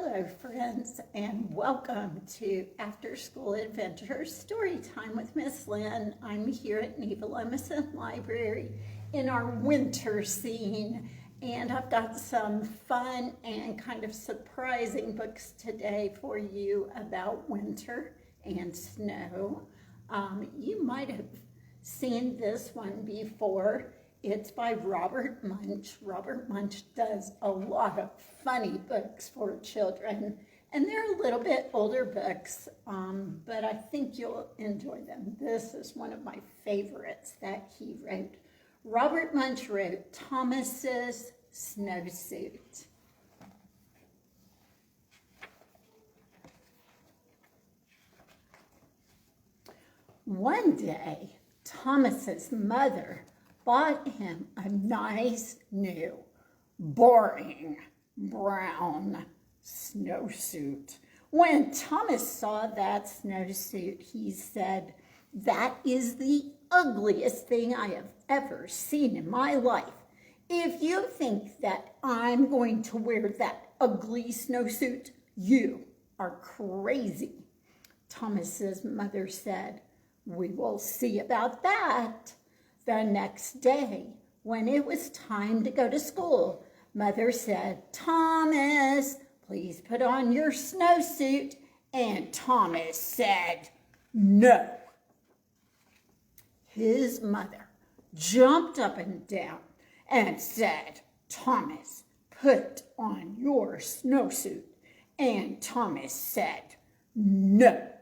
Hello, friends, and welcome to After School Adventures Story Time with Miss Lynn. I'm here at Neva Lemison Library in our winter scene, and I've got some fun and kind of surprising books today for you about winter and snow. You might have seen this one before. It's by Robert Munsch. Robert Munsch does a lot of funny books for children, and they're a little bit older books, but I think you'll enjoy them. This is one of my favorites that he wrote. Robert Munsch wrote Thomas's Snowsuit. One day, Thomas's mother bought him a nice new boring brown snowsuit. When Thomas saw that snowsuit, he said, "That is the ugliest thing I have ever seen in my life. If you think that I'm going to wear that ugly snowsuit, you are crazy." Thomas's mother said, "We will see about that." The next day, when it was time to go to school, Mother said, "Thomas, please put on your snowsuit." And Thomas said, "No." His mother jumped up and down and said, "Thomas, put on your snowsuit." And Thomas said, "No."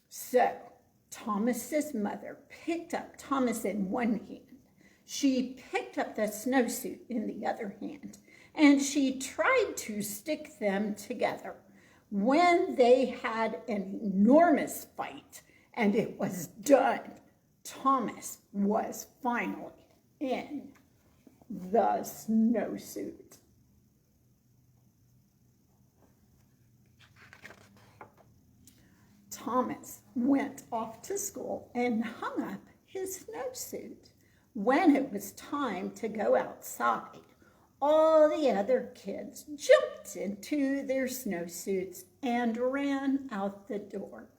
So Thomas's mother picked up Thomas in one hand. She picked up the snowsuit in the other hand, and she tried to stick them together. When they had an enormous fight and it was done, Thomas was finally in the snowsuit. Thomas went off to school and hung up his snowsuit. When it was time to go outside, all the other kids jumped into their snowsuits and ran out the door,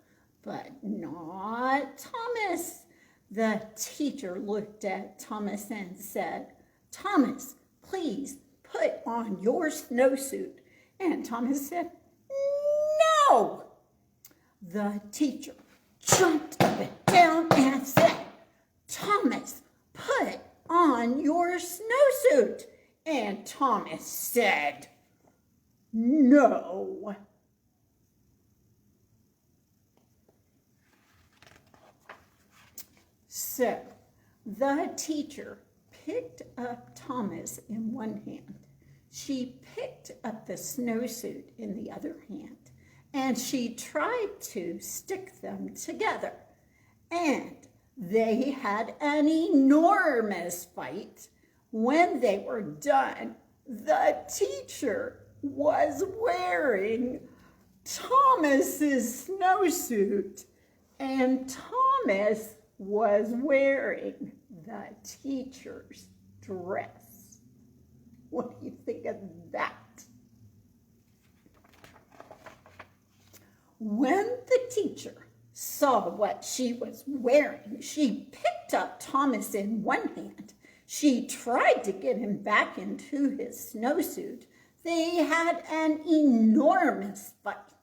but not Thomas. The teacher looked at Thomas and said, "Thomas, please put on your snowsuit." And Thomas said, "No." The teacher jumped up and down and said, "Thomas, put on your snowsuit." And Thomas said, "No." So the teacher picked up Thomas in one hand. She picked up the snowsuit in the other hand, and she tried to stick them together. And they had an enormous fight. When they were done, the teacher was wearing Thomas's snowsuit, and Thomas was wearing the teacher's dress. What do you think of that? When the teacher saw what she was wearing, she picked up Thomas in one hand. She tried to get him back into his snowsuit. They had an enormous fight.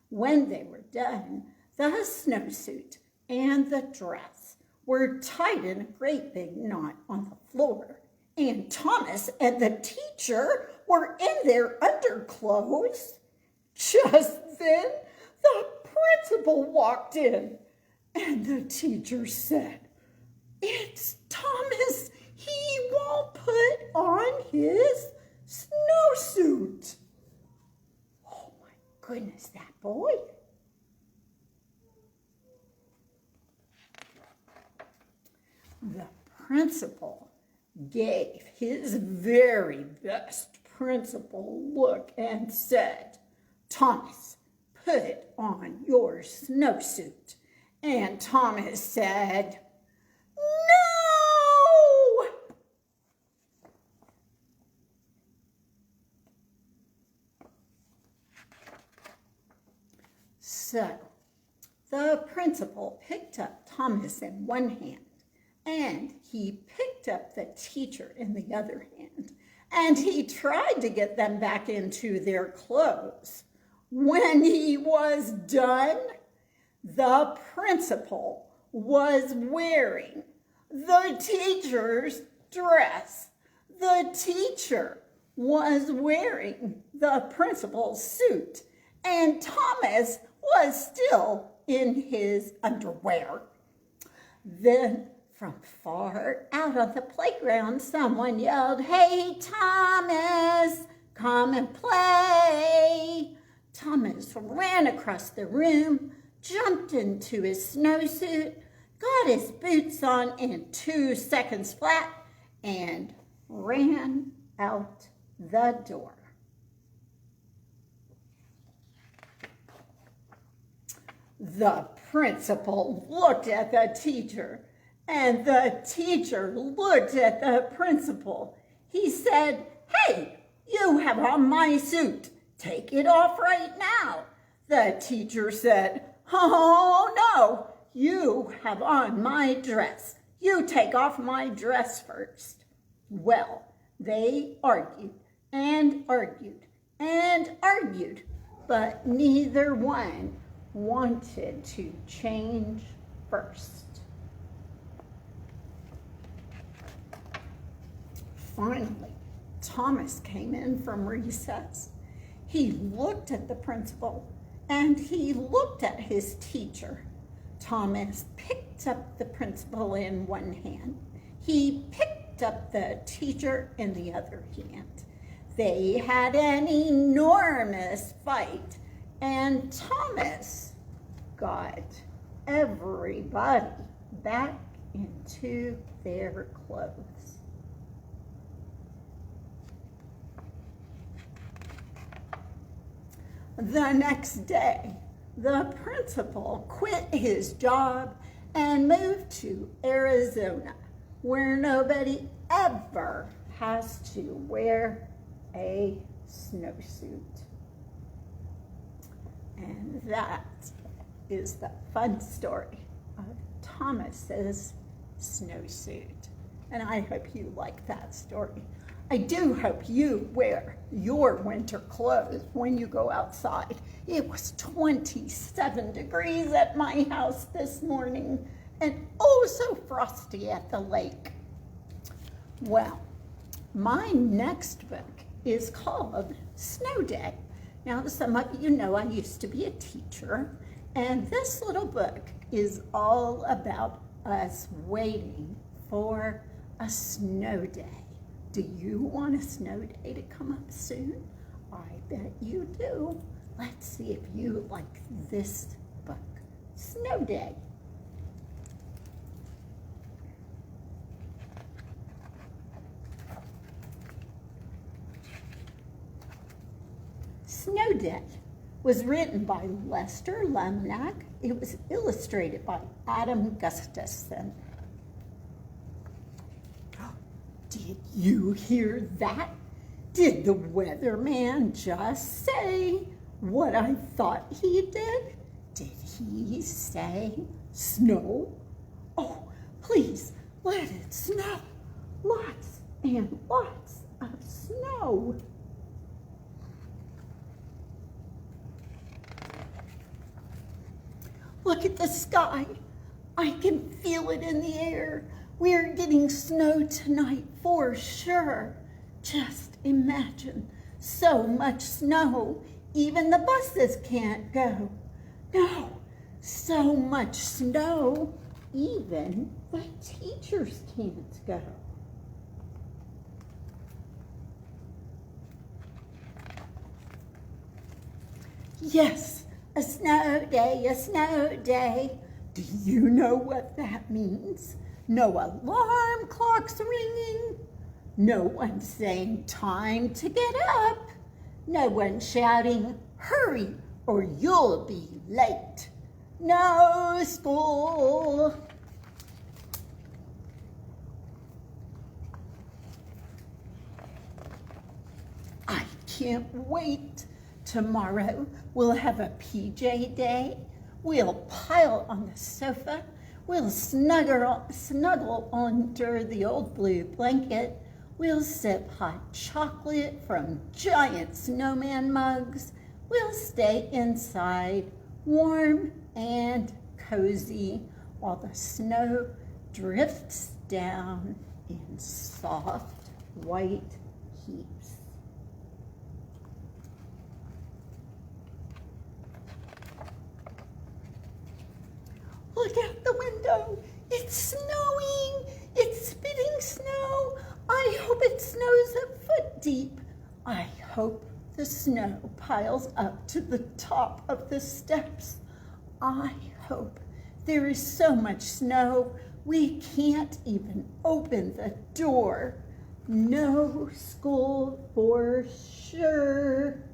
When they were done, the snowsuit and the dress were tied in a great big knot on the floor, and Thomas and the teacher were in their underclothes. Just then, the principal walked in, and the teacher said, "It's Thomas. He won't put on his snowsuit." Oh my goodness, that boy. The principal gave his very best principal look and said, "Thomas, put on your snowsuit." And Thomas said, "No." So the principal picked up Thomas in one hand, and he picked up the teacher in the other hand, and he tried to get them back into their clothes. When he was done, the principal was wearing the teacher's dress. The teacher was wearing the principal's suit, and Thomas was still in his underwear. Then, from far out on the playground, someone yelled, "Hey, Thomas, come and play." Thomas ran across the room, jumped into his snowsuit, got his boots on in 2 seconds flat, and ran out the door. The principal looked at the teacher, and the teacher looked at the principal. He said, "Hey, you have on my suit. Take it off right now." The teacher said, "Oh, no, you have on my dress. You take off my dress first." Well, they argued and argued and argued, but neither one wanted to change first. Finally, Thomas came in from recess. He looked at the principal and he looked at his teacher. Thomas picked up the principal in one hand. He picked up the teacher in the other hand. They had an enormous fight, and Thomas got everybody back into their clothes. The next day, the principal quit his job and moved to Arizona, where nobody ever has to wear a snowsuit. And that is the fun story of Thomas's snowsuit. And I hope you like that story. I do hope you wear your winter clothes when you go outside. It was 27 degrees at my house this morning, and oh so frosty at the lake. Well, my next book is called Snow Day. Now, some of you know I used to be a teacher, and this little book is all about us waiting for a snow day. Do you want a snow day to come up soon? I bet you do. Let's see if you like this book, Snow Day. Snow Day was written by Lester Lemnack. It was illustrated by Adam Gustafson. Did you hear that? Did the weatherman just say what I thought he did? Did he say snow? Oh, please let it snow. Lots and lots of snow. Look at the sky. I can feel it in the air. We're getting snow tonight for sure. Just imagine, so much snow, even the buses can't go. No, so much snow, even the teachers can't go. Yes, a snow day, a snow day. Do you know what that means? No alarm clocks ringing. No one saying time to get up. No one shouting, hurry or you'll be late. No school. I can't wait Tomorrow we'll have a PJ day. We'll pile on the sofa. We'll snuggle under the old blue blanket. We'll sip hot chocolate from giant snowman mugs. We'll stay inside, warm and cozy, while the snow drifts down in soft white heaps. Look out the window. It's snowing. It's spitting snow. I hope it snows a foot deep. I hope the snow piles up to the top of the steps. I hope there is so much snow we can't even open the door. No school for sure.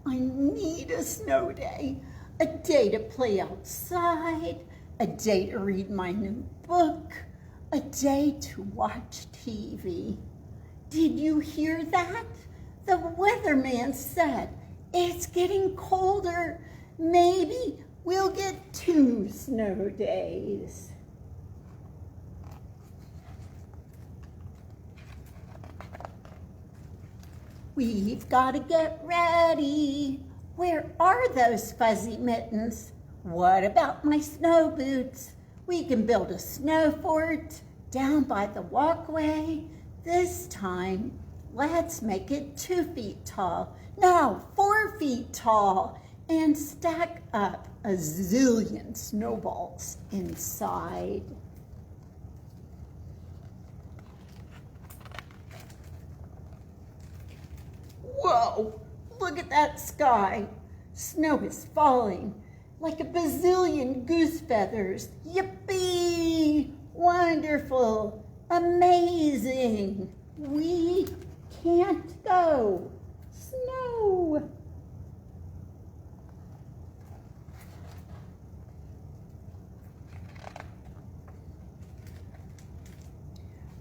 I need a snow day, a day to play outside, a day to read my new book, a day to watch TV. Did you hear that? The weatherman said it's getting colder. Maybe we'll get 2 snow days. We've got to get ready. Where are those fuzzy mittens? What about my snow boots? We can build a snow fort down by the walkway. This time, let's make it 2 feet tall. No, 4 feet tall. And stack up a zillion snowballs inside. Whoa, look at that sky. Snow is falling like a bazillion goose feathers. Yippee! Wonderful, amazing. We can't go. Snow.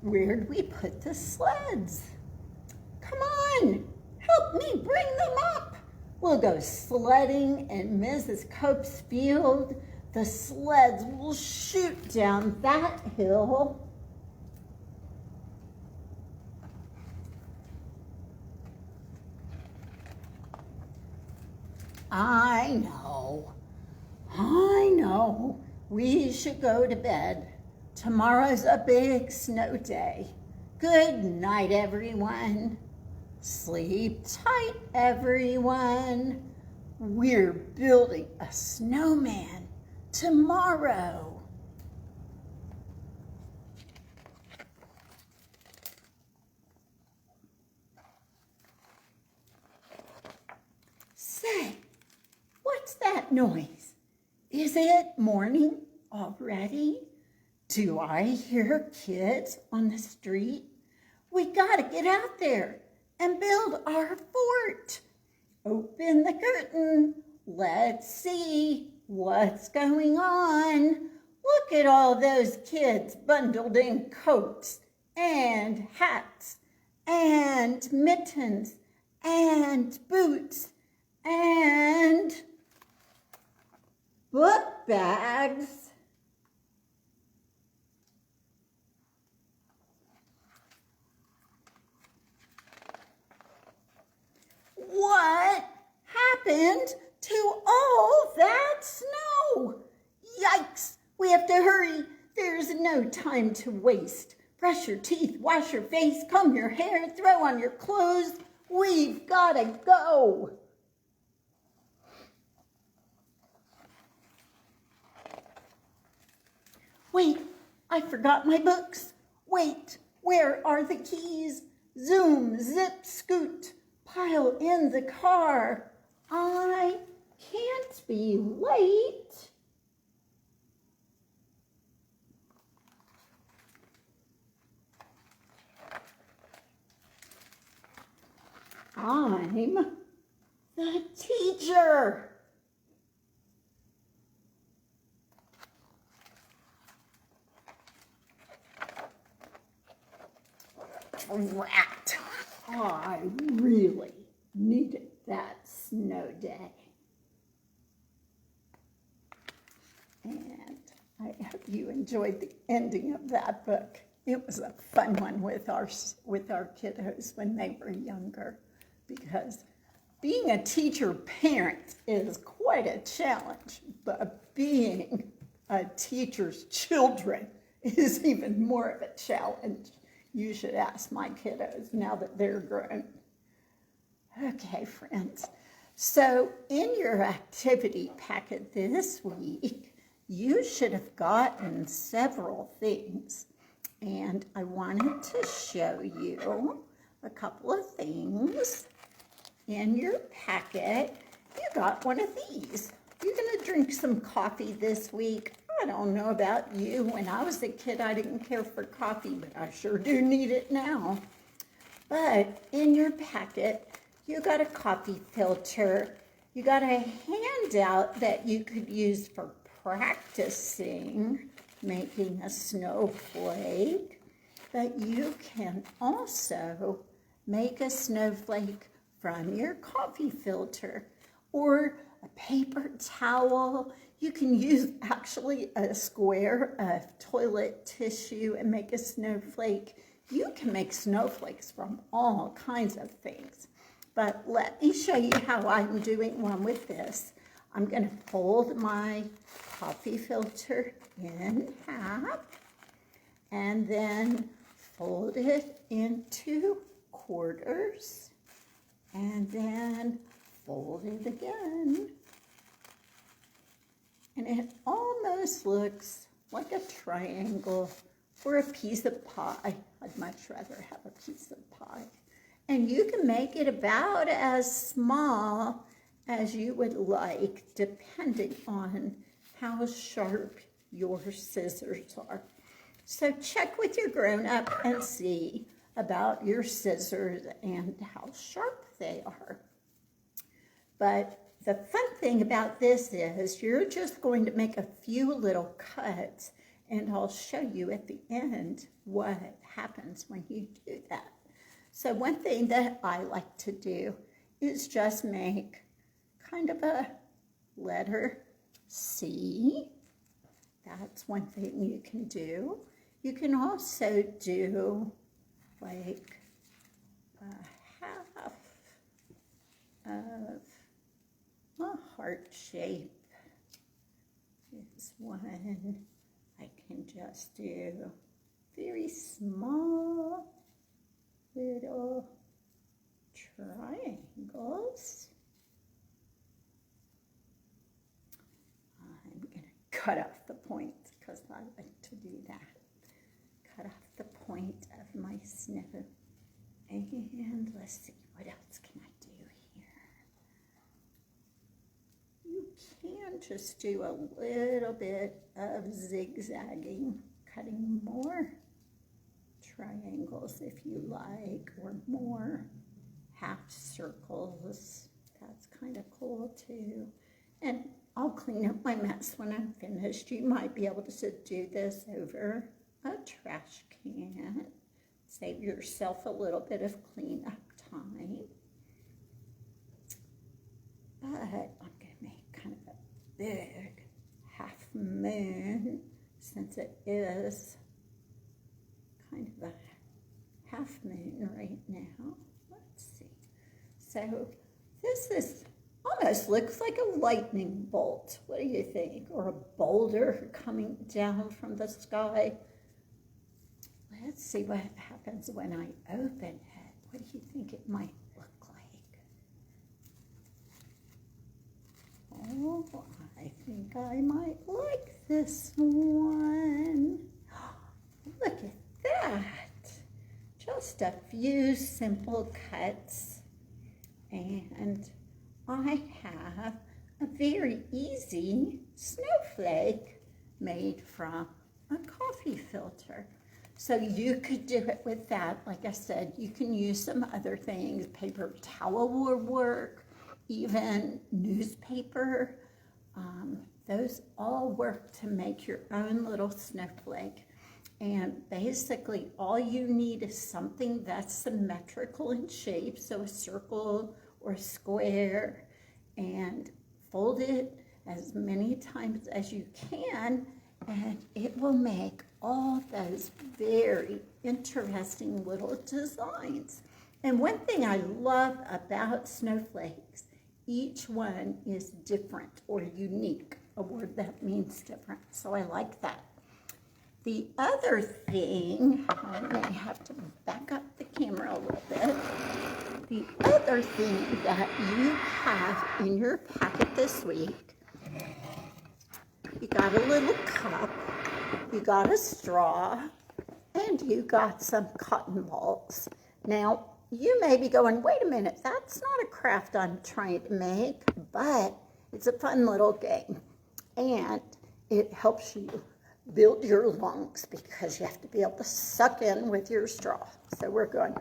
Where'd we put the sleds? Come on. Help me bring them up. We'll go sledding in Mrs. Cope's field. The sleds will shoot down that hill. I know. We should go to bed. Tomorrow's a big snow day. Good night, everyone. Sleep tight, everyone. We're building a snowman tomorrow. Say, what's that noise? Is it morning already? Do I hear kids on the street? We gotta get out there and build our fort. Open the curtain. Let's see what's going on. Look at all those kids bundled in coats and hats and mittens and boots and book bags. What happened to all that snow? Yikes! We have to hurry. There's no time to waste. Brush your teeth, wash your face, comb your hair, throw on your clothes. We've got to go. Wait, I forgot my books. Wait, where are the keys? Zoom, zip, scoot. Pile in the car. I can't be late. I'm the teacher. drat. I really needed that snow day. And I hope you enjoyed the ending of that book. It was a fun one with our kiddos when they were younger, because being a teacher parent is quite a challenge, but being a teacher's children is even more of a challenge. You should ask my kiddos now that they're grown. Okay, friends. So in your activity packet this week, you should have gotten several things. And I wanted to show you a couple of things. In your packet, you got one of these. You're going to drink some coffee this week. I don't know about you. When I was a kid, I didn't care for coffee, but I sure do need it now. But in your packet, you got a coffee filter. You got a handout that you could use for practicing making a snowflake. But you can also make a snowflake from your coffee filter, or a paper towel. You can use actually a square of toilet tissue and make a snowflake. You can make snowflakes from all kinds of things. But let me show you how I'm doing one with this. I'm going to fold my coffee filter in half and then fold it into quarters and then fold it again. And it almost looks like a triangle or a piece of pie. I'd much rather have a piece of pie. And you can make it about as small as you would like, depending on how sharp your scissors are. So check with your grown-up and see about your scissors and how sharp they are. But the fun thing about this is you're just going to make a few little cuts, and I'll show you at the end what happens when you do that. So one thing that I like to do is just make kind of a letter C. That's one thing you can do. You can also do like a half of a heart shape. This one I can just do very small little triangles. I'm going to cut off the point because I like to do that. Cut off the point of my snow. And let's see, what else can I do here? You can just do a little bit of zigzagging, cutting more triangles if you like, or more half circles. That's kind of cool too. And I'll clean up my mess when I'm finished. You might be able to do this over a trash can. Save yourself a little bit of cleanup time. But I'm going to make kind of a big half moon, since it is kind of a half moon right now. Let's see. So this almost looks like a lightning bolt. What do you think? Or a boulder coming down from the sky. Let's see what happens when I open it. What do you think it might look like? Oh, I think I might like this one. Look at that. Just a few simple cuts. And I have a very easy snowflake made from a coffee filter. So you could do it with that. Like I said, you can use some other things. Paper towel will work, even newspaper. Those all work to make your own little snowflake. And basically all you need is something that's symmetrical in shape, so a circle or a square, and fold it as many times as you can, and it will make all those very interesting little designs. And one thing I love about snowflakes, each one is different or unique, a word that means different, so I like that. The other thing, I may have to back up the camera a little bit. The other thing that you have in your packet this week, you got a little cup, you got a straw, and you got some cotton balls. Now, you may be going, wait a minute, that's not a craft I'm trying to make, but it's a fun little game, and it helps you build your lungs because you have to be able to suck in with your straw. So we're going,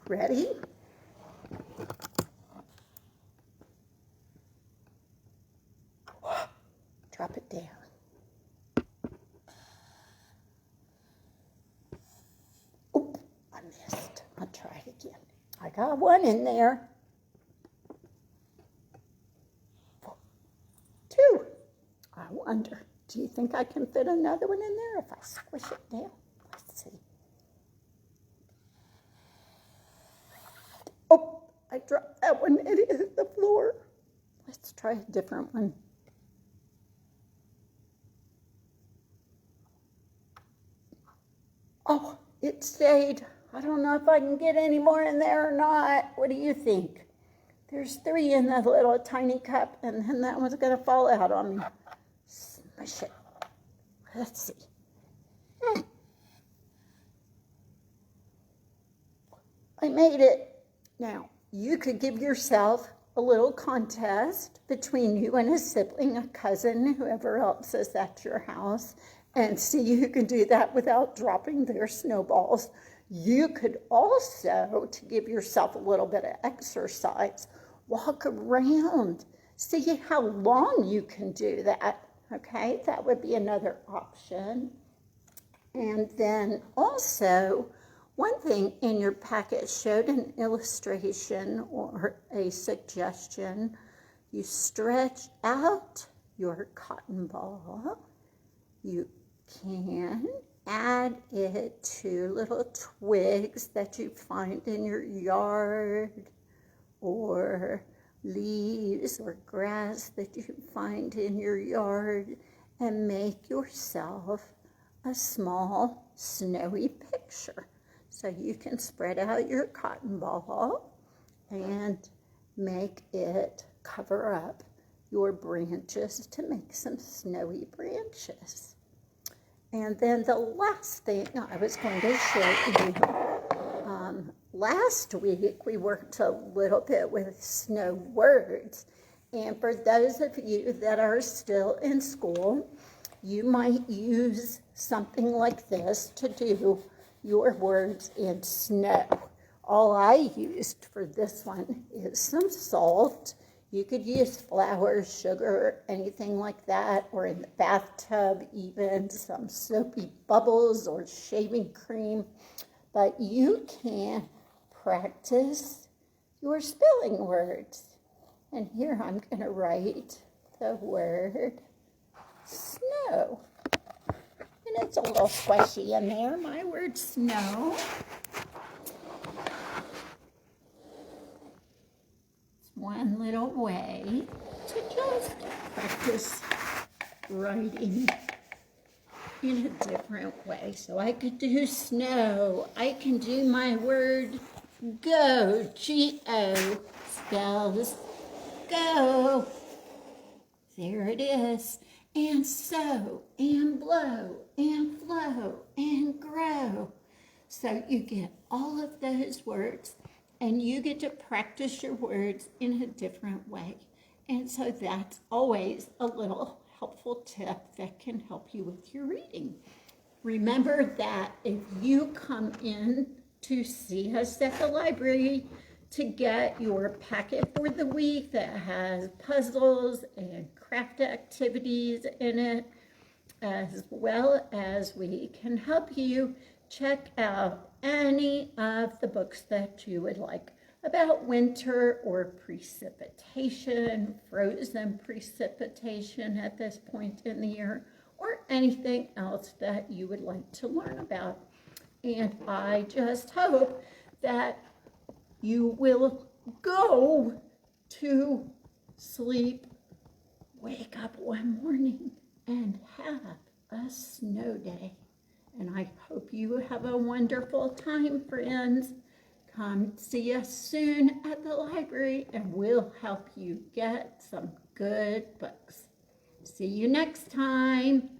ready? Drop it down. Oop, I missed. I'll try it again. I got one in there. 2. I wonder, do you think I can fit another one in there if I squish it down? Let's see. Oh, I dropped that one. It hit the floor. Let's try a different one. Oh, it stayed. I don't know if I can get any more in there or not. What do you think? There's 3 in that little tiny cup, and then that one's going to fall out on me. Smush it. Let's see. I made it. Now, you could give yourself a little contest between you and a sibling, a cousin, whoever else is at your house, and see who can do that without dropping their snowballs. You could also, to give yourself a little bit of exercise, walk around. See how long you can do that. Okay, that would be another option. And then also, one thing in your packet showed an illustration or a suggestion. You stretch out your cotton ball. You can add it to little twigs that you find in your yard, or leaves or grass that you find in your yard, and make yourself a small snowy picture. So you can spread out your cotton ball and make it cover up your branches to make some snowy branches. And then the last thing I was going to show you, last week we worked a little bit with snow words. And for those of you that are still in school, you might use something like this to do your words in snow. All I used for this one is some salt. You could use flour, sugar, anything like that, or in the bathtub even some soapy bubbles or shaving cream. But you can practice your spelling words. And here I'm going to write the word snow. And it's a little squishy in there, my word snow. It's one little way to just practice writing in a different way. So I could do snow. I can do my word go, G-O, spells go. There it is. And sow, and blow, and flow, and grow. So you get all of those words, and you get to practice your words in a different way. And so that's always a little helpful tip that can help you with your reading. Remember that if you come in to see us at the library to get your packet for the week that has puzzles and craft activities in it, as well as we can help you check out any of the books that you would like about winter or precipitation, frozen precipitation at this point in the year, or anything else that you would like to learn about. And I just hope that you will go to sleep, wake up one morning, and have a snow day. And I hope you have a wonderful time, friends. Come see us soon at the library, and we'll help you get some good books. See you next time.